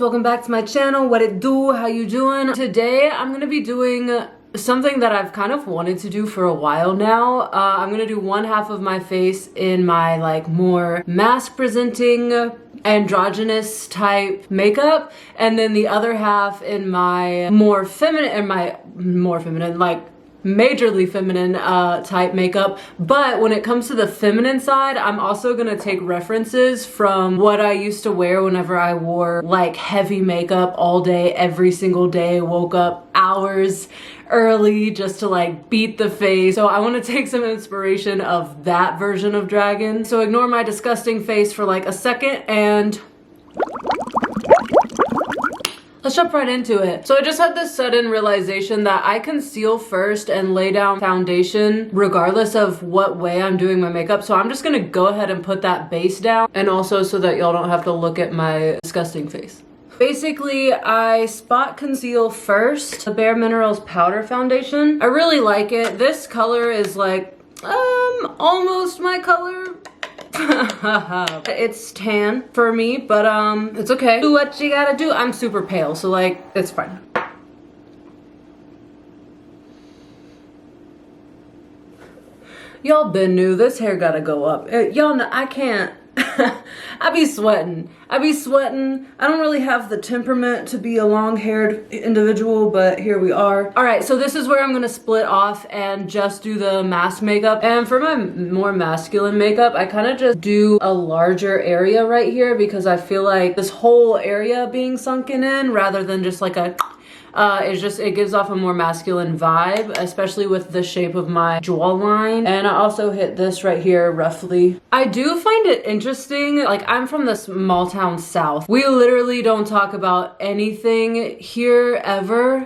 welcome back to my channel. What it do? How you doing? Today I'm gonna be doing something that I've kind of wanted to do for a while now. I'm gonna do one half of my face in my like more mask presenting androgynous type makeup, and then the other half in my more feminine like majorly feminine type makeup. But when it comes to the feminine side, I'm also gonna take references from what I used to wear whenever I wore like heavy makeup all day, every single day, woke up hours early just to like beat the face. So I want to take some inspiration of that version of dragon. So ignore my disgusting face for like a second and let's jump right into it. So I just had this sudden realization that I conceal first and lay down foundation regardless of what way I'm doing my makeup. So I'm just gonna go ahead and put that base down, and also so that y'all don't have to look at my disgusting face. Basically, I spot conceal first the Bare Minerals powder foundation. I really like it. This color is like almost my color. It's tan for me, but it's okay. Do what you gotta do. I'm super pale, so like it's fine. Y'all been new. This hair gotta go up. Y'all know I can't. I be sweating. I don't really have the temperament to be a long-haired individual, but here we are. All right, so this is where I'm gonna split off and just do the mask makeup. And for my more masculine makeup, I kind of just do a larger area right here because I feel like this whole area being sunken in rather than just like a it gives off a more masculine vibe, especially with the shape of my jawline. And I also hit this right here roughly. I do find it interesting, like I'm from the small town south. We literally don't talk about anything here ever.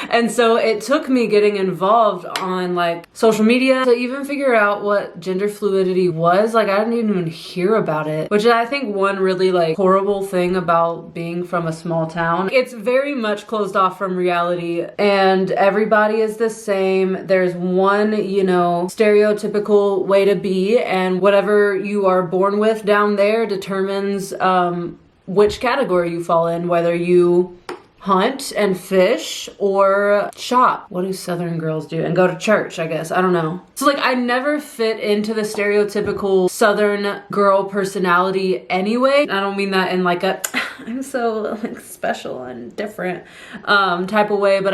And so it took me getting involved on like social media to even figure out what gender fluidity was. Like I didn't even hear about it, which is I think one really like horrible thing about being from a small town. It's very much closed off from reality and everybody is the same. There's one, you know, stereotypical way to be, and whatever you are born with down there determines which category you fall in, whether you hunt and fish or shop. What do Southern girls do? And go to church, I guess. I don't know. So like I never fit into the stereotypical Southern girl personality anyway. I don't mean that in like a I'm so like special and different type of way, but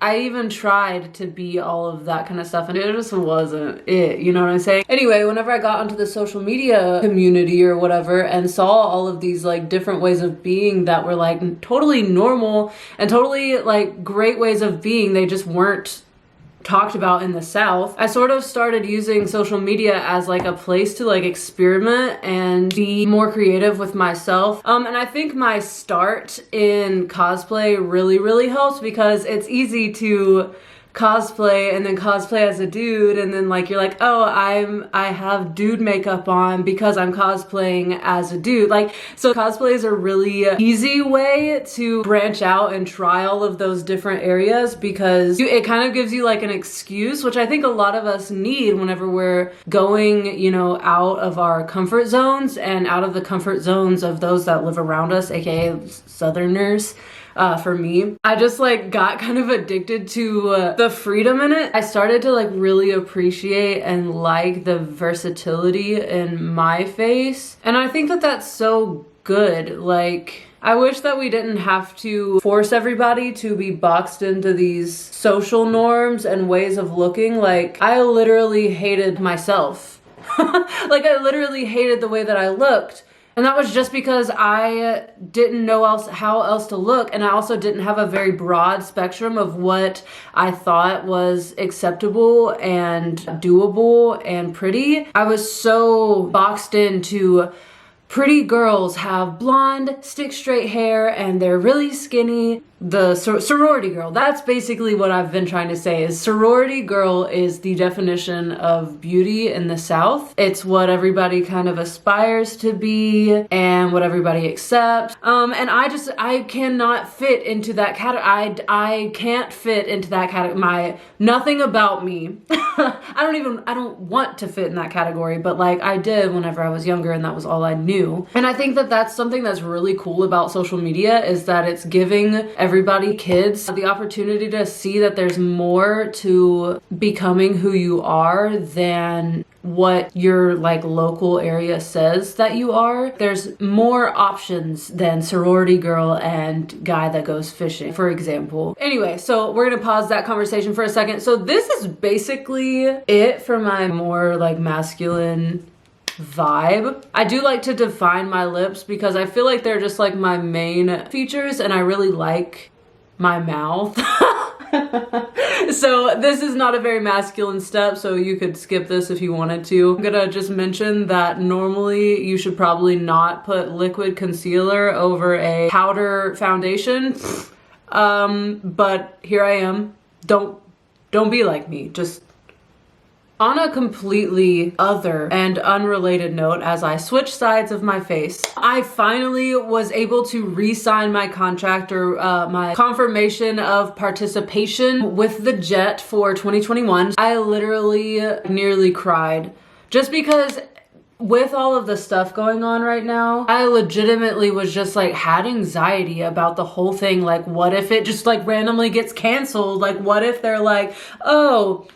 I even tried to be all of that kind of stuff and it just wasn't it, you know what I'm saying? Anyway, whenever I got onto the social media community or whatever and saw all of these like different ways of being that were like totally normal and totally like great ways of being, they just weren't talked about in the South, I sort of started using social media as like a place to like experiment and be more creative with myself. And I think my start in cosplay really helps because it's easy to cosplay and then cosplay as a dude and then like you're like, oh, I have dude makeup on because I'm cosplaying as a dude. Like, so cosplay is a really easy way to branch out and try all of those different areas because it kind of gives you like an excuse, which I think a lot of us need whenever we're going, you know, out of our comfort zones and out of the comfort zones of those that live around us, aka Southerners. For me, I just like got kind of addicted to the freedom in it. I started to like really appreciate and like the versatility in my face. And I think that that's so good. Like, I wish that we didn't have to force everybody to be boxed into these social norms and ways of looking. Like, I literally hated myself. Like, I literally hated the way that I looked. And that was just because I didn't know how else to look, and I also didn't have a very broad spectrum of what I thought was acceptable and doable and pretty. I was so boxed into pretty girls have blonde, stick straight hair and they're really skinny. the sorority girl. That's basically what I've been trying to say, is sorority girl is the definition of beauty in the South. It's what everybody kind of aspires to be and what everybody accepts. And I cannot fit into that category. I can't fit into that category. Nothing about me. I don't want to fit in that category, but like I did whenever I was younger, and that was all I knew. And I think that that's something that's really cool about social media, is that it's giving everybody, kids, the opportunity to see that there's more to becoming who you are than what your like local area says that you are. There's more options than sorority girl and guy that goes fishing, for example. Anyway, so we're gonna pause that conversation for a second. So this is basically it for my more like masculine vibe. I do like to define my lips because I feel like they're just like my main features, and I really like my mouth. So this is not a very masculine step, so you could skip this if you wanted to. I'm gonna just mention that normally you should probably not put liquid concealer over a powder foundation. But here I am. Don't be like me. Just on a completely other and unrelated note, as I switch sides of my face, I finally was able to re-sign my contract, or my confirmation of participation with the Jet for 2021. I literally nearly cried, just because with all of the stuff going on right now, I legitimately was just like had anxiety about the whole thing. Like, what if it just like randomly gets canceled? Like, what if they're like, oh,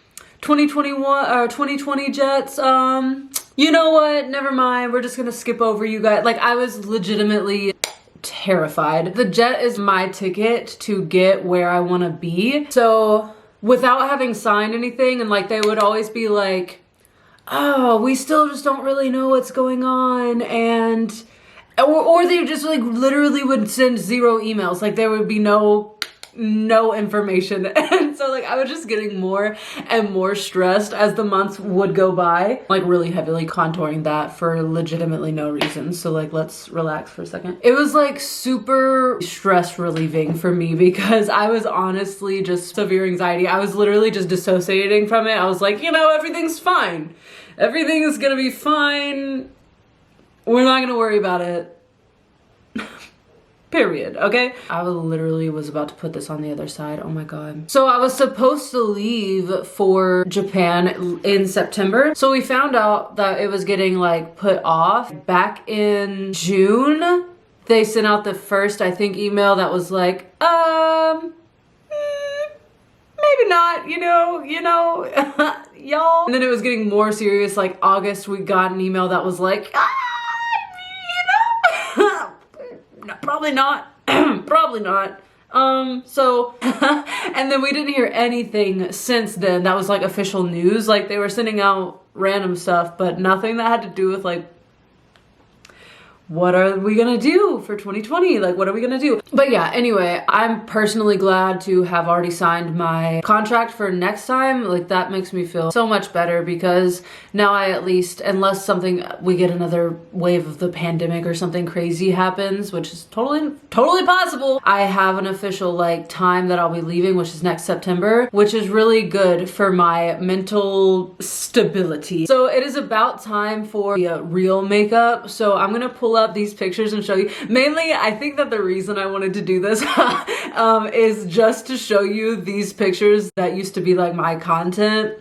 2021 or 2020 Jets, you know what, never mind, we're just gonna skip over you guys. Like, I was legitimately terrified. The Jet is my ticket to get where I want to be. So without having signed anything, and like they would always be like, oh, we still just don't really know what's going on, and or they just like literally would send 0 emails. Like there would be no information. And so like I was just getting more and more stressed as the months would go by, like really heavily contouring that for legitimately no reason. So like let's relax for a second. It was like super stress relieving for me because I was honestly just severe anxiety. I was literally just dissociating from it. I was like, you know, everything's fine. Everything is gonna be fine. We're not gonna worry about it. Period, okay? I literally was about to put this on the other side. Oh my god. So I was supposed to leave for Japan in September. So we found out that it was getting like put off back in June. They sent out the first, I think, email that was like, maybe not, you know, y'all. And then it was getting more serious. Like August, we got an email that was like, no, probably not. Probably not. So, and then we didn't hear anything since then. That was like official news. Like they were sending out random stuff, but nothing that had to do with like, what are we gonna do for 2020? Like, what are we gonna do? But yeah, anyway, I'm personally glad to have already signed my contract for next time. Like that makes me feel so much better because now I at least, unless we get another wave of the pandemic or something crazy happens, which is totally possible, I have an official like time that I'll be leaving, which is next September, which is really good for my mental stability. So it is about time for the real makeup. So I'm gonna pull up these pictures and show you. Mainly, I think that the reason I wanted to do this is just to show you these pictures that used to be like my content.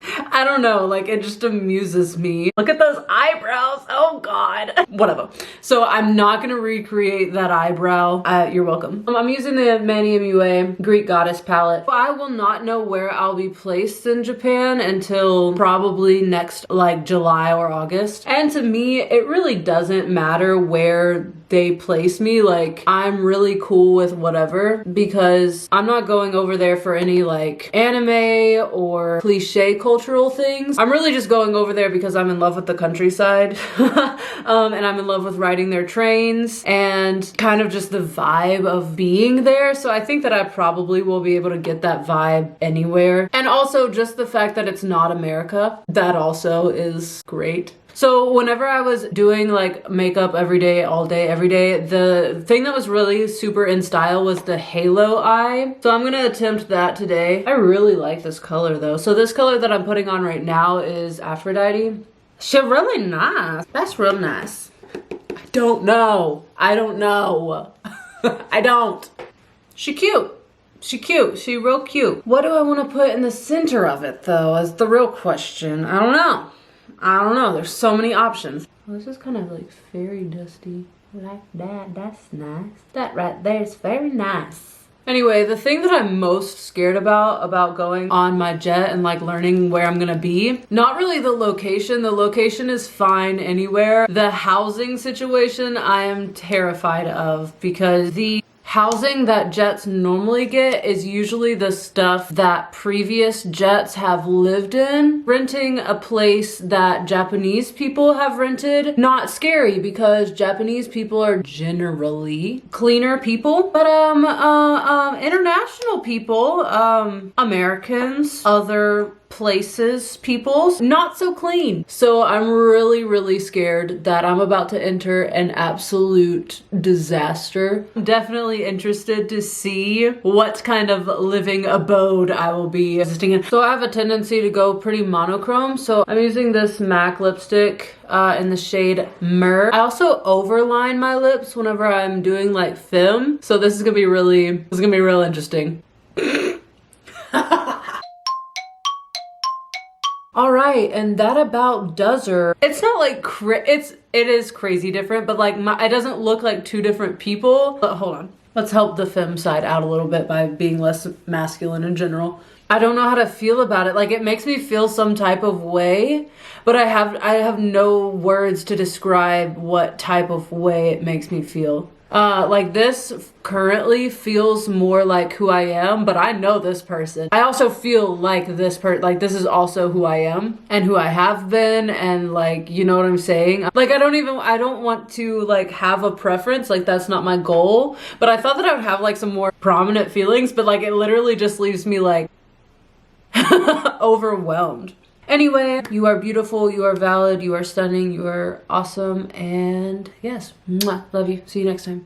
I don't know, like it just amuses me. Look at those eyebrows, oh god. Whatever. So I'm not gonna recreate that eyebrow. You're welcome. I'm using the Manny MUA Greek Goddess palette. I will not know where I'll be placed in Japan until probably next like July or August. And to me, it really doesn't matter where they place me. Like I'm really cool with whatever because I'm not going over there for any like anime or cliche cultural things. I'm really just going over there because I'm in love with the countryside and I'm in love with riding their trains and kind of just the vibe of being there. So I think that I probably will be able to get that vibe anywhere. And also just the fact that it's not America, that also is great. So whenever I was doing like makeup every day, all day, every day, the thing that was really super in style was the halo eye. So I'm gonna attempt that today. I really like this color though. So this color that I'm putting on right now is Aphrodite. She's really nice. That's real nice. I don't know. I don't know. I don't. She cute. She cute. She real cute. What do I want to put in the center of it though is the real question. I don't know. I don't know. There's so many options. Well, this is kind of like fairy dusty. Like that. That's nice. That right there is very nice. Anyway, the thing that I'm most scared about going on my jet and like learning where I'm gonna be, not really the location. The location is fine anywhere. The housing situation I am terrified of because the housing that jets normally get is usually the stuff that previous jets have lived in. Renting a place that Japanese people have rented, not scary because Japanese people are generally cleaner people. But international people, Americans, other places, peoples, not so clean. So I'm really scared that I'm about to enter an absolute disaster. I'm definitely interested to see what kind of living abode I will be existing in. So I have a tendency to go pretty monochrome. So I'm using this MAC lipstick in the shade Myrrh. I also overline my lips whenever I'm doing like film. So this is gonna be real interesting. All right, and that about does her. It's not like it is crazy different, but like it doesn't look like two different people. But hold on, let's help the femme side out a little bit by being less masculine in general. I don't know how to feel about it. Like it makes me feel some type of way, but I have no words to describe what type of way it makes me feel. Like this currently feels more like who I am, but I know this person. I also feel like this like this is also who I am and who I have been, and like, you know what I'm saying? Like I don't want to like have a preference, like that's not my goal, but I thought that I would have like some more prominent feelings, but like it literally just leaves me like overwhelmed. Anyway, you are beautiful, you are valid, you are stunning, you are awesome, and yes, mwah, love you. See you next time.